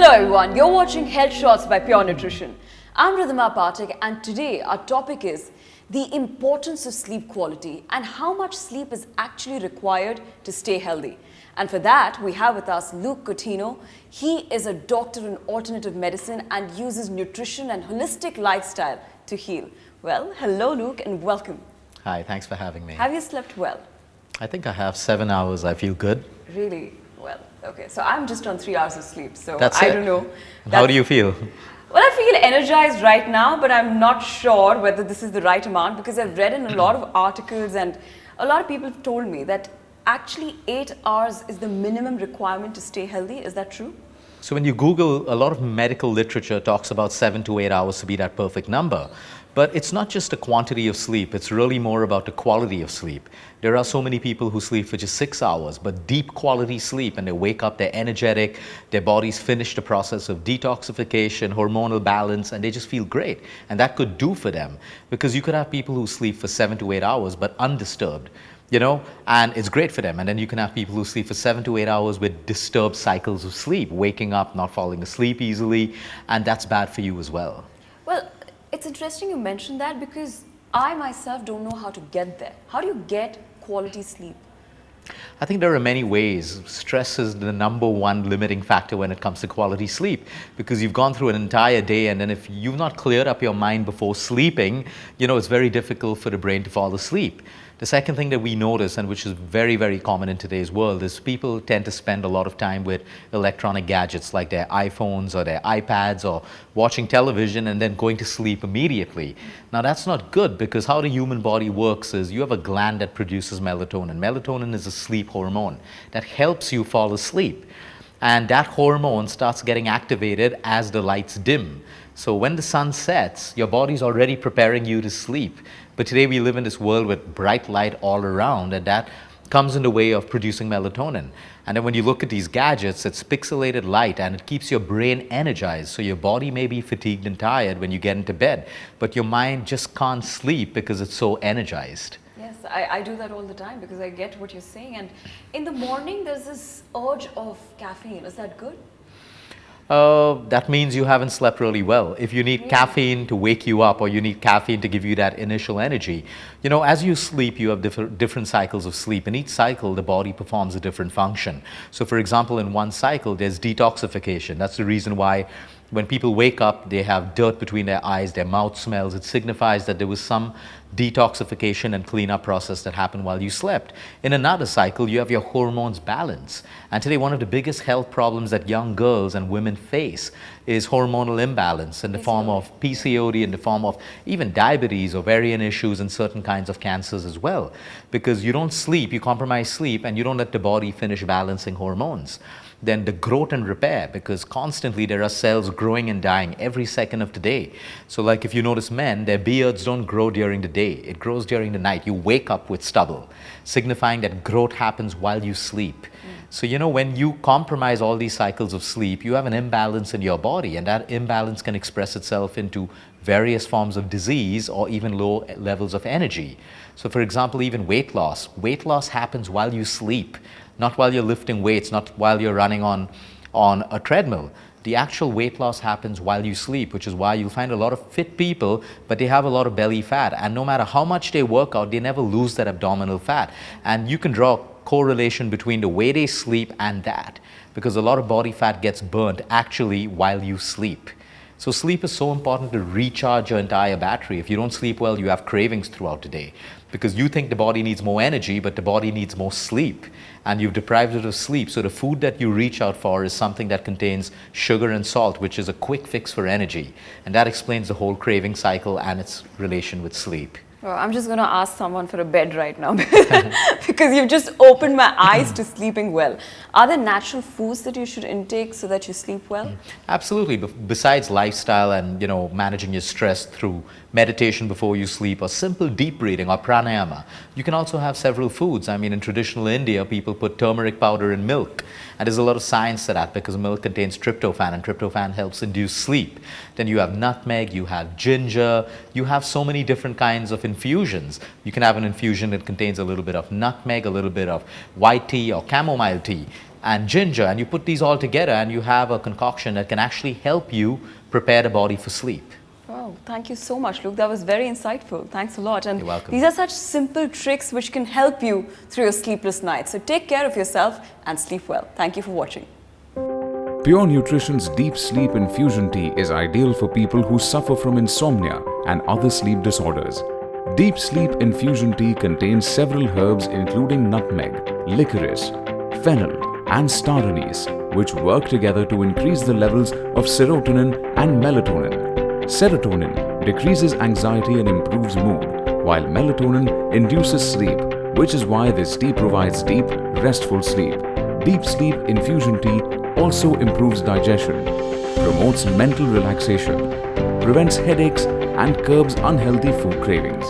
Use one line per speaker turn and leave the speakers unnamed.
Hello everyone, you're watching Health Shots by Pure Nutrition. I'm Ridhima Pathak and today our topic is the importance of sleep quality and how much sleep is actually required to stay healthy. And for that, we have with us Luke Coutinho. He is a doctor in alternative medicine and uses nutrition and holistic lifestyle to heal. Well, hello Luke and welcome.
Hi, thanks for having me.
Have you slept well?
I think I have 7 hours. I feel good.
Really? Well, okay. So I'm just on 3 hours of sleep, so
That's
I
it.
don't know.
How do you feel?
Well, I feel energized right now, but I'm not sure whether this is the right amount because I've read in a lot of articles and a lot of people have told me that actually 8 hours is the minimum requirement to stay healthy. Is that true?
So when you Google, a lot of medical literature talks about 7 to 8 hours to be that perfect number. But it's not just a quantity of sleep, it's really more about the quality of sleep. There are so many people who sleep for just 6 hours, but deep quality sleep, and they wake up, they're energetic, their bodies finish the process of detoxification, hormonal balance, and they just feel great. And that could do for them, because you could have people who sleep for 7 to 8 hours, but undisturbed. And it's great for them. And then you can have people who sleep for 7 to 8 hours with disturbed cycles of sleep, waking up, not falling asleep easily, and that's bad for you as well.
Well, it's interesting you mentioned that because I myself don't know how to get there. How do you get quality sleep?
I think there are many ways. Stress is the number one limiting factor when it comes to quality sleep, because you've gone through an entire day, and then if you've not cleared up your mind before sleeping, it's very difficult for the brain to fall asleep. The second thing that we notice, and which is very, very common in today's world, is people tend to spend a lot of time with electronic gadgets like their iPhones or their iPads or watching television and then going to sleep immediately. Now that's not good, because how the human body works is you have a gland that produces melatonin. Melatonin is a sleep hormone that helps you fall asleep. And that hormone starts getting activated as the lights dim. So when the sun sets, your body's already preparing you to sleep. But today we live in this world with bright light all around, and that comes in the way of producing melatonin. And then when you look at these gadgets, it's pixelated light and it keeps your brain energized. So your body may be fatigued and tired when you get into bed, but your mind just can't sleep because it's so energized.
Yes, I do that all the time because I get what you're saying. And in the morning, there's this urge of caffeine. Is that good?
That means you haven't slept really well. If you need caffeine to wake you up, or you need caffeine to give you that initial energy, as you sleep, you have different cycles of sleep. In each cycle, the body performs a different function. So for example, in one cycle, there's detoxification. That's the reason why when people wake up, they have dirt between their eyes, their mouth smells. It signifies that there was some detoxification and cleanup process that happened while you slept. In another cycle, you have your hormones balance. And today, one of the biggest health problems that young girls and women face is hormonal imbalance in the form of PCOD, in the form of even diabetes, ovarian issues, and certain kinds of cancers as well. Because you don't sleep, you compromise sleep, and you don't let the body finish balancing hormones. Then the growth and repair, because constantly there are cells growing and dying every second of the day. So like if you notice men, their beards don't grow during the day, it grows during the night. You wake up with stubble, signifying that growth happens while you sleep. So when you compromise all these cycles of sleep, you have an imbalance in your body, and that imbalance can express itself into various forms of disease or even low levels of energy. So for example, even weight loss. Weight loss happens while you sleep, not while you're lifting weights, not while you're running on a treadmill. The actual weight loss happens while you sleep, which is why you'll find a lot of fit people, but they have a lot of belly fat. And no matter how much they work out, they never lose that abdominal fat. And you can draw a correlation between the way they sleep and that, because a lot of body fat gets burnt actually while you sleep. So sleep is so important to recharge your entire battery. If you don't sleep well, you have cravings throughout the day, because you think the body needs more energy, but the body needs more sleep, and you've deprived it of sleep. So the food that you reach out for is something that contains sugar and salt, which is a quick fix for energy. And that explains the whole craving cycle and its relation with sleep.
Well, I'm just going to ask someone for a bed right now because you've just opened my eyes to sleeping well. Are there natural foods that you should intake so that you sleep well?
Absolutely. Besides lifestyle and managing your stress through meditation before you sleep or simple deep breathing or pranayama, you can also have several foods. I mean, in traditional India, people put turmeric powder in milk, and there's a lot of science to that because milk contains tryptophan, and tryptophan helps induce sleep. Then you have nutmeg, you have ginger, you have so many different kinds of infusions. You can have an infusion that contains a little bit of nutmeg, a little bit of white tea or chamomile tea. and ginger, and you put these all together and you have a concoction that can actually help you prepare the body for sleep.
Wow, thank you so much, Luke. That was very insightful. Thanks a lot. And
You're welcome.
these are such simple tricks which can help you through your sleepless nights. So take care of yourself and sleep well. Thank you for watching.
Pure Nutrition's Deep Sleep Infusion Tea is ideal for people who suffer from insomnia and other sleep disorders. Deep Sleep Infusion Tea contains several herbs including nutmeg, licorice, fennel and star anise, which work together to increase the levels of serotonin and melatonin. Serotonin decreases anxiety and improves mood, while melatonin induces sleep, which is why this tea provides deep, restful sleep. Deep Sleep Infusion Tea also improves digestion, promotes mental relaxation, prevents headaches, and curbs unhealthy food cravings.